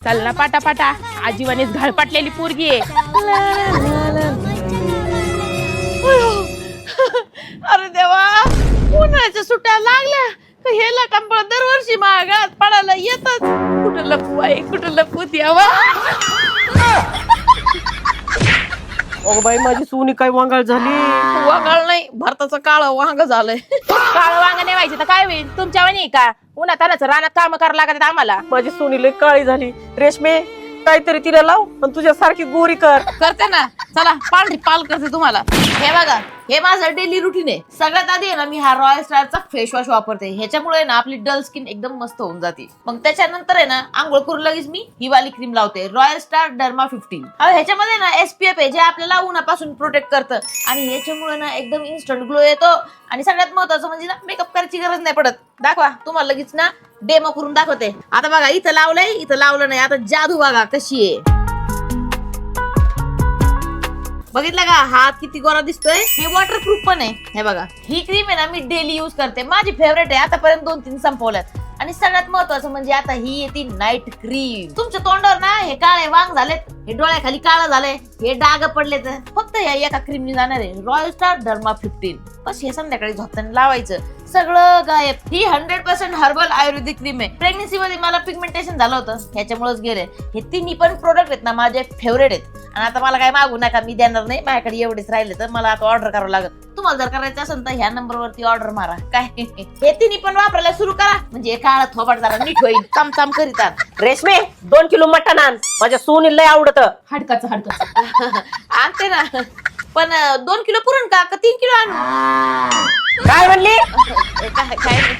चल ना पाटा पाटा आजीवानीच घाळपाटलेली पोरगी आहे. अरे देवा उन्हाळ्याच्या सुट्ट्या लागल्या तर हे लकांपळ दरवर्षी महागात पडायला येतात. कुठं लपू आहे कुठं लपू द्यावा. अगं बाई माझी सोनी काय वांगाळ झाली. वांगाळ नाही भारताचं काळं वांग झालंय. काळं वांग नाही व्हायचं तर काय होईल तुमच्या वाणी का उन्हात तानाचं रानात काम करावं लागत आम्हाला. माझी सोनी लय काळी झाली. रेशमे काहीतरी तिला लाव आणि तुझ्यासारखी गोरी कर. करते ना चला पांढरी पाल करते तुम्हाला. हे बघा हे माझं डेली रुटीन आहे. सगळ्यात आधी आहे ना मी हा रॉयल स्टारचा फेस वॉश वापरते. ह्याच्यामुळे ना आपली डल स्किन एकदम मस्त होऊन जाते. मग त्याच्यानंतर आहे ना आंघोळ करून लगेच मी ही वाली क्रीम लावते रॉयल स्टार डर्मा 15. ह्याच्यामध्ये ना SPF आहे जे आपल्याला उन्हापासून प्रोटेक्ट करतं आणि ह्याच्यामुळे ना एकदम इन्स्टंट ग्लो येतो. आणि सगळ्यात महत्वाचं म्हणजे ना मेकअप करायची गरज नाही पडत. दाखवा तुम्हाला लगेच ना डेमो करून दाखवते. आता बघा इथं लावलंय इथं लावलं नाही. आता जादू बघा कशी आहे. बघितलं का हात किती गोरा दिसतोय. हे वॉटरप्रूफ पण आहे. हे बघा ही क्रीम आहे ना मी डेली युज करते. माझी फेवरेट आहे. आतापर्यंत 2-3 संपवल्यात. आणि सगळ्यात महत्वाचं म्हणजे आता ही येते नाईट क्रीम. तुमच्या तोंडावर ना हे काळे वांग झालेत हे डोळ्याखाली काळं झालंय हे डाग पडलेत फक्त या एका क्रीमनी जाणार आहे रॉयल स्टार डर्मा 15. बस हे संध्याकाळी झोपताना लावायचं सगळं गायब. ही 100% हर्बल आयुर्वेदिक क्रीम आहे. प्रेग्नन्सी मध्ये मला पिगमेंटेशन झालं होतं ह्याच्यामुळेच गेले. हे तिन्ही पण प्रोडक्ट आहेत ना माझे फेवरेट आहेत. आणि आता मला काय मागू नका मी देणार नाही. माझ्याकडे एवढेच राहिले तर मला आता ऑर्डर करावं लागत. तुम्हाला जर करायचं असेल तर ह्या नंबरवरती ऑर्डर मारा. काय हे तिन्ही पण वापरायला सुरू करा म्हणजे काळा थोबाड जरा नीट होईल. चमचम करीतात. रेशमे 2 किलो मटण आण. माझ्या सोनी लय आवडत. हडकाचं आणते ना पण 2 किलो पुरण का 3 किलो आणू. काय म्हणली काय